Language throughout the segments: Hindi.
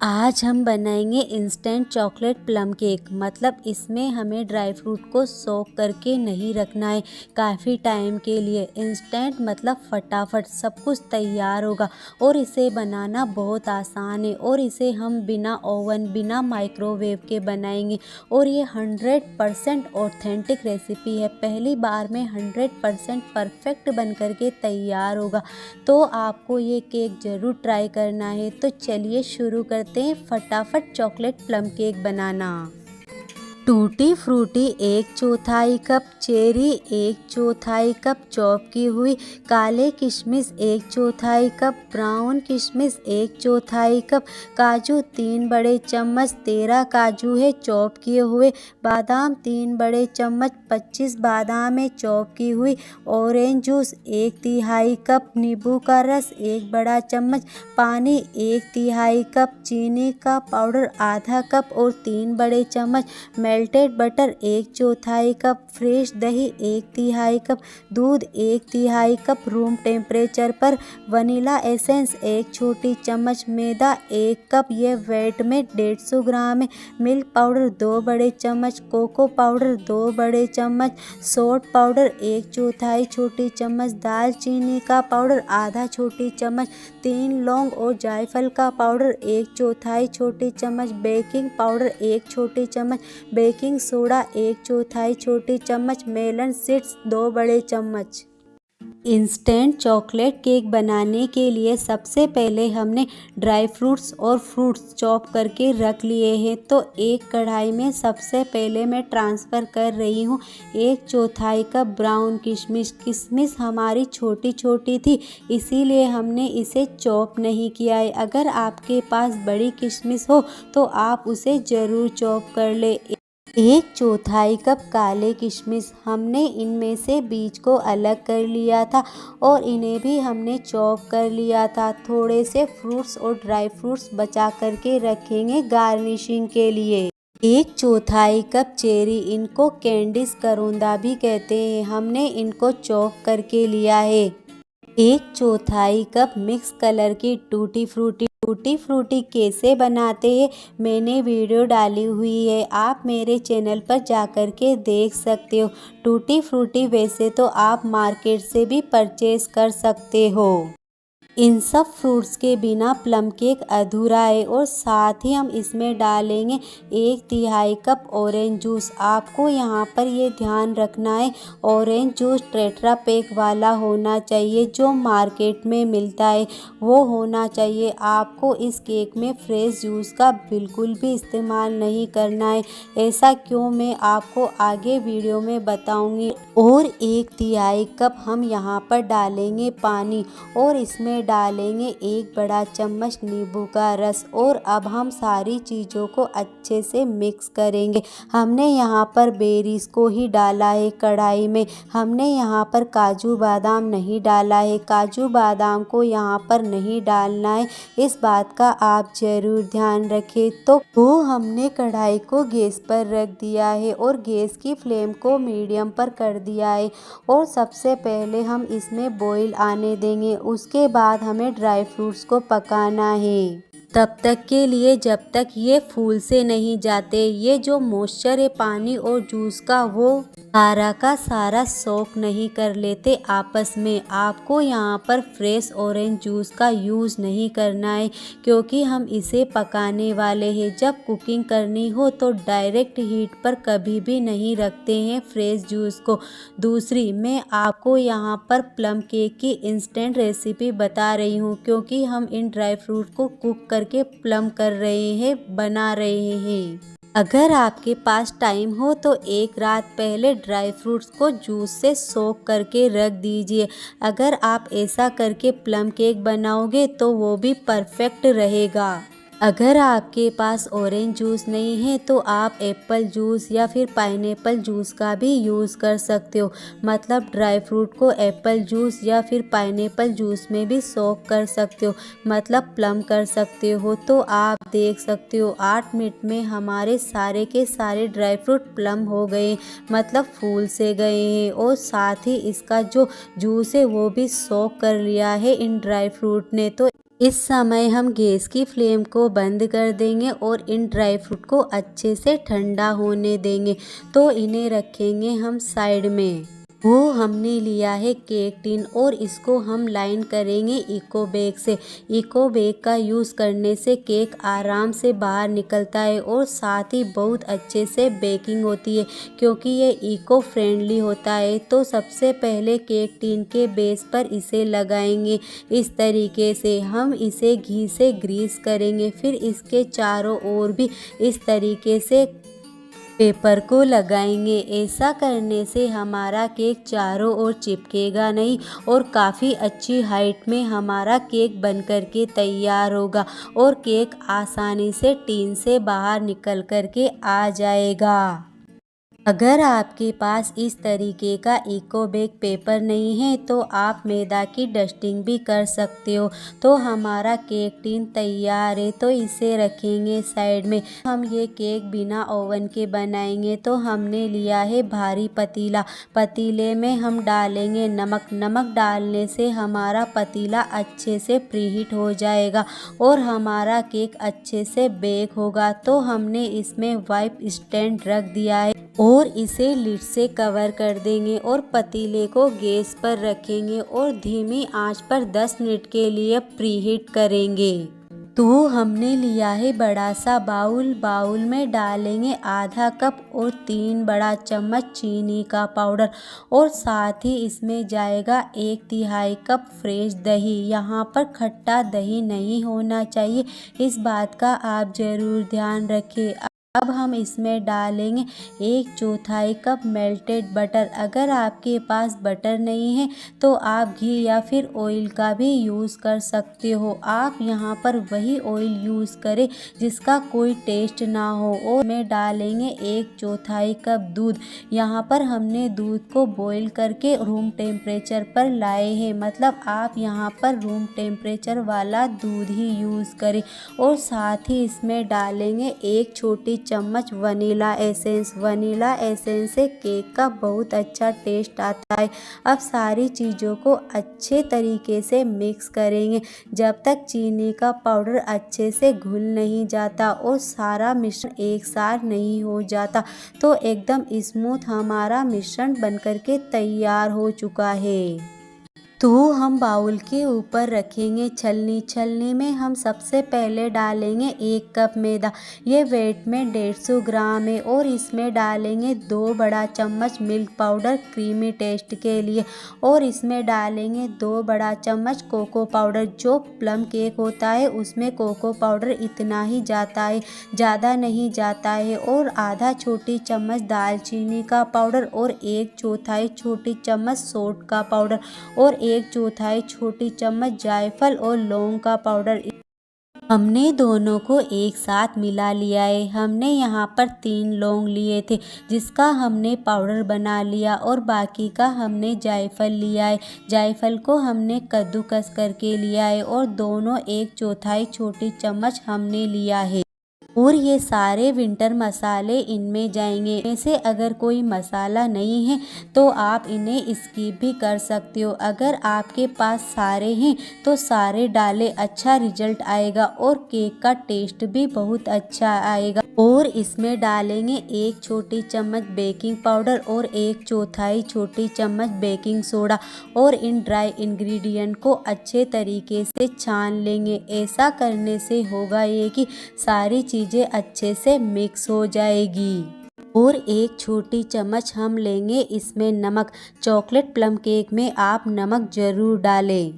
आज हम बनाएंगे इंस्टेंट चॉकलेट प्लम केक। मतलब इसमें हमें ड्राई फ्रूट को सोक करके नहीं रखना है काफ़ी टाइम के लिए। इंस्टेंट मतलब फटाफट सब कुछ तैयार होगा और इसे बनाना बहुत आसान है। और इसे हम बिना ओवन बिना माइक्रोवेव के बनाएंगे और ये 100% ऑथेंटिक रेसिपी है। पहली बार में 100% परफेक्ट बन करके तैयार होगा। तो आपको ये केक ज़रूर ट्राई करना है। तो चलिए शुरू करते हैं फटाफट चॉकलेट प्लम केक बनाना। Tutti frutti 1/4 cup, cherry 1/4 cup chop की हुई, काले किशमिश 1/4 कप, ब्राउन किशमिश 1/4 कप, काजू 3 बड़े चम्मच 13 काजू है चॉप किए हुए, बादाम 3 बड़े चम्मच 25 बादाम है चॉप की हुई, ऑरेंज जूस 1/3 कप, नींबू का रस 1 बड़ा चम्मच, पानी 1/3 कप, चीनी का पाउडर आधा कप और 3 बड़े चम्मच, मेल्टेड बटर 1/4 कप, फ्रेश दही 1/3 कप, दूध 1/3 कप रूम टेम्परेचर पर, वनीला एसेंस 1 छोटी चम्मच, मैदा 1 कप ये वेट में 150 ग्राम है, मिल्क पाउडर 2 बड़े चम्मच, कोको पाउडर 2 बड़े चम्मच, सोट पाउडर 1/4 छोटी चम्मच, दालचीनी का पाउडर आधा छोटी चम्मच, 3 लौंग और जायफल का पाउडर 1/4 छोटी चम्मच, बेकिंग पाउडर 1 छोटी चम्मच, बेकिंग सोडा 1/4 छोटी चम्मच, मेलन सीड्स 2 बड़े चम्मच। इंस्टेंट चॉकलेट केक बनाने के लिए सबसे पहले हमने ड्राई फ्रूट्स और फ्रूट्स चॉप करके रख लिए हैं। तो एक कढ़ाई में सबसे पहले मैं ट्रांसफ़र कर रही हूँ 1/4 कप ब्राउन किशमिश। किशमिश हमारी छोटी छोटी थी इसीलिए हमने इसे चॉप नहीं किया है। अगर आपके पास बड़ी किशमिश हो तो आप उसे ज़रूर चॉप कर ले। 1/4 कप काले किशमिश, हमने इनमें से बीज को अलग कर लिया था और इन्हें भी हमने चॉप कर लिया था। थोड़े से फ्रूट्स और ड्राई फ्रूट्स बचा करके रखेंगे गार्निशिंग के लिए। 1/4 कप चेरी, इनको कैंडिस करोंदा भी कहते हैं, हमने इनको चॉप करके लिया है। 1/4 कप मिक्स कलर की टूटी फ्रूटी। टूटी फ्रूटी कैसे बनाते हैं मैंने वीडियो डाली हुई है, आप मेरे चैनल पर जाकर के देख सकते हो। टूटी फ्रूटी वैसे तो आप मार्केट से भी परचेज कर सकते हो। इन सब फ्रूट्स के बिना प्लम केक अधूरा है। और साथ ही हम इसमें डालेंगे 1/3 कप ऑरेंज जूस। आपको यहाँ पर ये ध्यान रखना है ऑरेंज जूस टेट्रा पैक वाला होना चाहिए, जो मार्केट में मिलता है वो होना चाहिए। आपको इस केक में फ्रेश जूस का बिल्कुल भी इस्तेमाल नहीं करना है। ऐसा क्यों, मैं आपको आगे वीडियो में बताऊँगी। और 1/3 कप हम यहाँ पर डालेंगे पानी और इसमें डालेंगे 1 बड़ा चम्मच नींबू का रस। और अब हम सारी चीज़ों को अच्छे से मिक्स करेंगे। हमने यहाँ पर बेरीज को ही डाला है कढ़ाई में, हमने यहाँ पर काजू बादाम नहीं डाला है। काजू बादाम को यहाँ पर नहीं डालना है, इस बात का आप ज़रूर ध्यान रखें। तो हमने कढ़ाई को गैस पर रख दिया है और गैस की फ्लेम को मीडियम पर कर दिया है। और सबसे पहले हम इसमें बॉईल आने देंगे, उसके बाद हमें ड्राई फ्रूट्स को पकाना है तब तक के लिए जब तक ये फूल से नहीं जाते। ये जो मॉइस्चर है पानी और जूस का वो सारा का सारा सोक नहीं कर लेते आपस में। आपको यहाँ पर फ्रेश ऑरेंज जूस का यूज़ नहीं करना है क्योंकि हम इसे पकाने वाले हैं। जब कुकिंग करनी हो तो डायरेक्ट हीट पर कभी भी नहीं रखते हैं फ्रेश जूस को। दूसरी, मैं आपको यहाँ पर प्लम केक की इंस्टेंट रेसिपी बता रही हूँ क्योंकि हम इन ड्राई फ्रूट को कुक करके प्लम कर रहे हैं, बना रहे हैं। अगर आपके पास टाइम हो तो एक रात पहले ड्राई फ्रूट्स को जूस से सोक करके रख दीजिए। अगर आप ऐसा करके प्लम केक बनाओगे तो वो भी परफेक्ट रहेगा। अगर आपके पास ऑरेंज जूस नहीं है तो आप एप्पल जूस या फिर पाइनएप्पल जूस का भी यूज़ कर सकते हो। मतलब ड्राई फ्रूट को एप्पल जूस या फिर पाइनएप्पल जूस में भी सोक कर सकते हो, मतलब प्लम कर सकते हो। तो आप देख सकते हो 8 मिनट में हमारे सारे के सारे ड्राई फ्रूट प्लम हो गए, मतलब फूल से गए हैं। और साथ ही इसका जो जूस है वो भी सोक कर लिया है इन ड्राई फ्रूट ने। तो इस समय हम गैस की फ्लेम को बंद कर देंगे और इन ड्राई फ्रूट को अच्छे से ठंडा होने देंगे। तो इन्हें रखेंगे हम साइड में। वो हमने लिया है केक टिन और इसको हम लाइन करेंगे इको बैग से। इको बैग का यूज़ करने से केक आराम से बाहर निकलता है और साथ ही बहुत अच्छे से बेकिंग होती है, क्योंकि ये इको फ्रेंडली होता है। तो सबसे पहले केक टिन के बेस पर इसे लगाएंगे। इस तरीके से हम इसे घी से ग्रीस करेंगे। फिर इसके चारों ओर भी इस तरीके से पेपर को लगाएंगे। ऐसा करने से हमारा केक चारों ओर चिपकेगा नहीं और काफ़ी अच्छी हाइट में हमारा केक बन कर के तैयार होगा और केक आसानी से टिन से बाहर निकल कर के आ जाएगा। अगर आपके पास इस तरीके का इको बैग पेपर नहीं है तो आप मैदा की डस्टिंग भी कर सकते हो। तो हमारा केक टिन तैयार है, तो इसे रखेंगे साइड में। हम ये केक बिना ओवन के बनाएंगे। तो हमने लिया है भारी पतीला। पतीले में हम डालेंगे नमक। नमक डालने से हमारा पतीला अच्छे से प्रीहीट हो जाएगा और हमारा केक अच्छे से बेक होगा। तो हमने इसमें वाइप स्टैंड रख दिया है और इसे लिड से कवर कर देंगे और पतीले को गैस पर रखेंगे और धीमी आंच पर 10 मिनट के लिए प्रीहीट करेंगे। तो हमने लिया है बड़ा सा बाउल। बाउल में डालेंगे आधा कप और 3 बड़ा चम्मच चीनी का पाउडर और साथ ही इसमें जाएगा 1/3 कप फ्रेश दही। यहाँ पर खट्टा दही नहीं होना चाहिए, इस बात का आप ज़रूर ध्यान रखें। अब हम इसमें डालेंगे 1/4 कप मेल्टेड बटर। अगर आपके पास बटर नहीं है तो आप घी या फिर ऑयल का भी यूज़ कर सकते हो। आप यहाँ पर वही ऑयल यूज़ करें जिसका कोई टेस्ट ना हो। और में डालेंगे 1/4 कप दूध। यहाँ पर हमने दूध को बॉईल करके रूम टेम्परेचर पर लाए हैं, मतलब आप यहाँ पर रूम टेम्परेचर वाला दूध ही यूज़ करें। और साथ ही इसमें डालेंगे 1 छोटी चम्मच वनीला एसेंस। वनीला एसेंस से केक का बहुत अच्छा टेस्ट आता है। अब सारी चीज़ों को अच्छे तरीके से मिक्स करेंगे जब तक चीनी का पाउडर अच्छे से घुल नहीं जाता और सारा मिश्रण एक साथ नहीं हो जाता। तो एकदम स्मूथ हमारा मिश्रण बनकर के तैयार हो चुका है। तो हम बाउल के ऊपर रखेंगे छलनी। छलनी में हम सबसे पहले डालेंगे 1 कप मैदा। ये वेट में 150 ग्राम है और इसमें डालेंगे 2 बड़ा चम्मच मिल्क पाउडर क्रीमी टेस्ट के लिए और इसमें डालेंगे 2 बड़ा चम्मच कोको पाउडर। जो प्लम केक होता है उसमें कोको पाउडर इतना ही जाता है, ज़्यादा नहीं जाता है। और आधा छोटी चम्मच दालचीनी का पाउडर और 1/4 छोटी चम्मच सौंठ का पाउडर और 1/4 छोटी चम्मच जायफल और लौंग का पाउडर। हमने दोनों को एक साथ मिला लिया है। हमने यहाँ पर 3 लौंग लिए थे जिसका हमने पाउडर बना लिया और बाकी का हमने जायफल लिया है। जायफल को हमने कद्दूकस करके लिया है और दोनों 1/4 छोटी चम्मच हमने लिया है। और ये सारे विंटर मसाले इनमें जाएंगे। ऐसे अगर कोई मसाला नहीं है तो आप इन्हें स्किप भी कर सकते हो। अगर आपके पास सारे हैं तो सारे डालें, अच्छा रिजल्ट आएगा और केक का टेस्ट भी बहुत अच्छा आएगा। और इसमें डालेंगे 1 छोटी चम्मच बेकिंग पाउडर और 1/4 छोटी चम्मच बेकिंग सोडा और इन ड्राई इंग्रेडिएंट को अच्छे तरीके से छान लेंगे। ऐसा करने से होगा ये कि सारी चीज़ें अच्छे से मिक्स हो जाएगी। और 1 छोटी चम्मच हम लेंगे इसमें नमक। चॉकलेट प्लम केक में आप नमक ज़रूर डालें,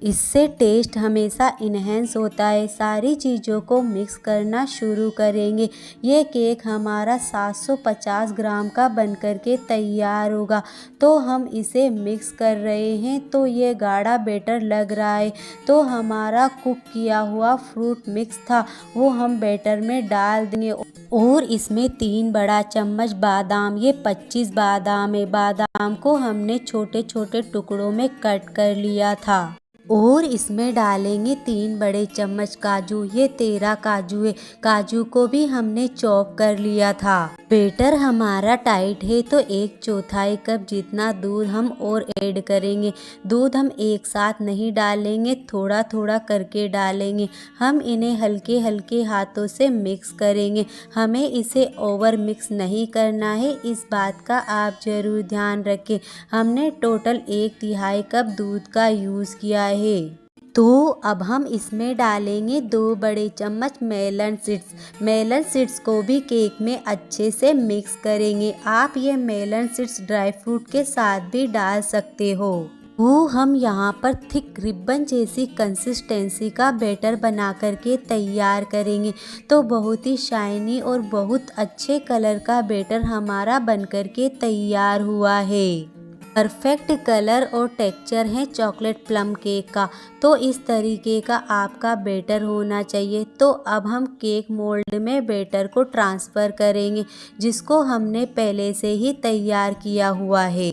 इससे टेस्ट हमेशा इन्हेंस होता है। सारी चीज़ों को मिक्स करना शुरू करेंगे। ये केक हमारा 750 ग्राम का बनकर के तैयार होगा। तो हम इसे मिक्स कर रहे हैं तो ये गाढ़ा बैटर लग रहा है। तो हमारा कुक किया हुआ फ्रूट मिक्स था वो हम बैटर में डाल देंगे और इसमें 3 बड़ा चम्मच बादाम, ये 25 बादाम है। बादाम को हमने छोटे छोटे टुकड़ों में कट कर लिया था। और इसमें डालेंगे 3 बड़े चम्मच काजू। ये 13 काजू है। काजू को भी हमने चॉप कर लिया था। बेटर हमारा टाइट है तो 1/4 कप जितना दूध हम और ऐड करेंगे। दूध हम एक साथ नहीं डालेंगे, थोड़ा थोड़ा करके डालेंगे। हम इन्हें हल्के हल्के हाथों से मिक्स करेंगे। हमें इसे ओवर मिक्स नहीं करना है, इस बात का आप ज़रूर ध्यान रखें। हमने टोटल 1/3 कप दूध का यूज़ किया है। तो अब हम इसमें डालेंगे 2 बड़े चम्मच मेलन सीड्स। मेलन सीड्स को भी केक में अच्छे से मिक्स करेंगे। आप ये मेलन सीड्स ड्राई फ्रूट के साथ भी डाल सकते हो। वो हम यहाँ पर थिक रिबन जैसी कंसिस्टेंसी का बैटर बना करके तैयार करेंगे। तो बहुत ही शाइनी और बहुत अच्छे कलर का बैटर हमारा बन करके तैयार हुआ है। परफेक्ट कलर और टेक्सचर है चॉकलेट प्लम केक का। तो इस तरीके का आपका बैटर होना चाहिए। तो अब हम केक मोल्ड में बैटर को ट्रांसफ़र करेंगे, जिसको हमने पहले से ही तैयार किया हुआ है।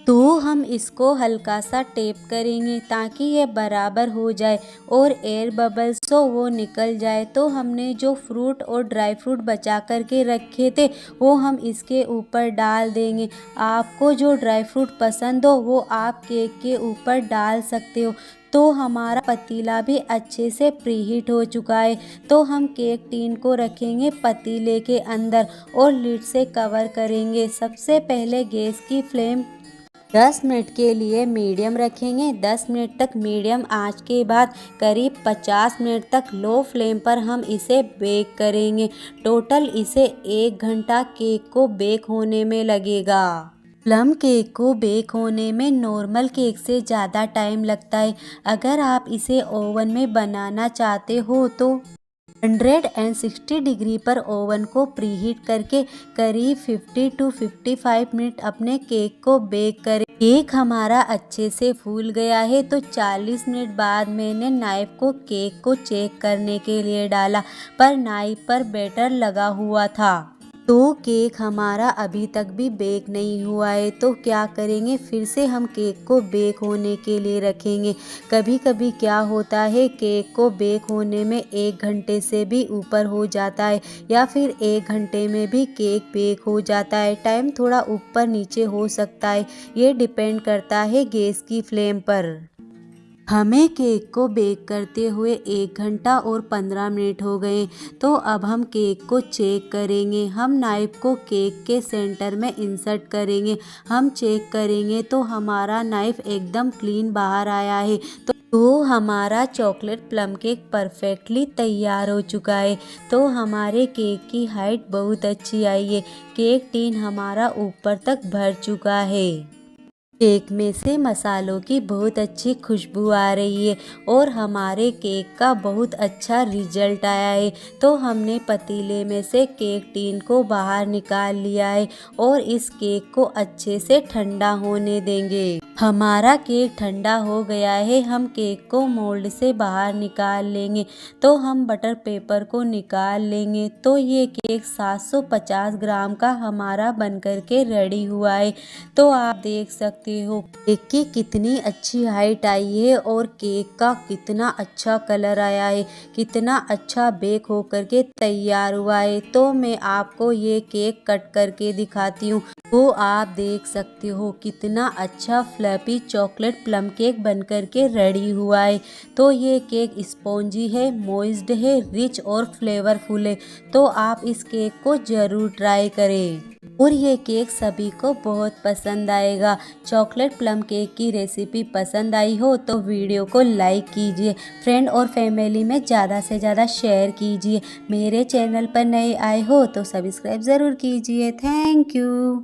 तो हम इसको हल्का सा टेप करेंगे ताकि ये बराबर हो जाए और एयर बबल्स तो वो निकल जाए। तो हमने जो फ्रूट और ड्राई फ्रूट बचा करके रखे थे वो हम इसके ऊपर डाल देंगे। आपको जो ड्राई फ्रूट पसंद हो वो आप केक के ऊपर डाल सकते हो। तो हमारा पतीला भी अच्छे से प्रीहीट हो चुका है। तो हम केक टीन को रखेंगे पतीले के अंदर और लिड से कवर करेंगे। सबसे पहले गैस की फ्लेम 10 मिनट के लिए मीडियम रखेंगे। 10 मिनट तक मीडियम आंच के बाद करीब 50 मिनट तक लो फ्लेम पर हम इसे बेक करेंगे। टोटल इसे 1 घंटा केक को बेक होने में लगेगा। प्लम केक को बेक होने में नॉर्मल केक से ज़्यादा टाइम लगता है। अगर आप इसे ओवन में बनाना चाहते हो तो 160 डिग्री पर ओवन को प्रीहीट करके करीब 50 to 55 मिनट अपने केक को बेक करें। केक हमारा अच्छे से फूल गया है। तो 40 मिनट बाद मैंने नाइफ को केक को चेक करने के लिए डाला, पर नाइफ पर बैटर लगा हुआ था। तो केक हमारा अभी तक भी बेक नहीं हुआ है। तो क्या करेंगे, फिर से हम केक को बेक होने के लिए रखेंगे। कभी कभी क्या होता है, केक को बेक होने में 1 घंटे से भी ऊपर हो जाता है या फिर 1 घंटे में भी केक बेक हो जाता है। टाइम थोड़ा ऊपर नीचे हो सकता है, ये डिपेंड करता है गैस की फ्लेम पर। हमें केक को बेक करते हुए 1 घंटा और 15 मिनट हो गए। तो अब हम केक को चेक करेंगे। हम नाइफ को केक के सेंटर में इंसर्ट करेंगे। हम चेक करेंगे तो हमारा नाइफ एकदम क्लीन बाहर आया है। तो हमारा चॉकलेट प्लम केक परफेक्टली तैयार हो चुका है। तो हमारे केक की हाइट बहुत अच्छी आई है। केक टीन हमारा ऊपर तक भर चुका है। केक में से मसालों की बहुत अच्छी खुशबू आ रही है और हमारे केक का बहुत अच्छा रिजल्ट आया है। तो हमने पतीले में से केक टीन को बाहर निकाल लिया है और इस केक को अच्छे से ठंडा होने देंगे। हमारा केक ठंडा हो गया है। हम केक को मोल्ड से बाहर निकाल लेंगे। तो हम बटर पेपर को निकाल लेंगे। तो ये केक 750 ग्राम का हमारा बनकर के रेडी हुआ है। तो आप देख सकते हो केक की कितनी अच्छी हाइट आई है और केक का कितना अच्छा कलर आया है, कितना अच्छा बेक होकर के तैयार हुआ है। तो मैं आपको ये केक कट करके दिखाती हूँ। तो आप देख सकते हो कितना अच्छा फ्लफी चॉकलेट प्लम केक बनकर के रेडी हुआ है। तो ये केक स्पॉन्जी है, मॉइस्ड है, रिच और फ्लेवरफुल है। तो आप इस केक को ज़रूर ट्राई करें और ये केक सभी को बहुत पसंद आएगा। चॉकलेट प्लम केक की रेसिपी पसंद आई हो तो वीडियो को लाइक कीजिए, फ्रेंड और फैमिली में ज़्यादा से ज़्यादा शेयर कीजिए। मेरे चैनल पर नए आए हो तो सब्सक्राइब ज़रूर कीजिए। Thank you.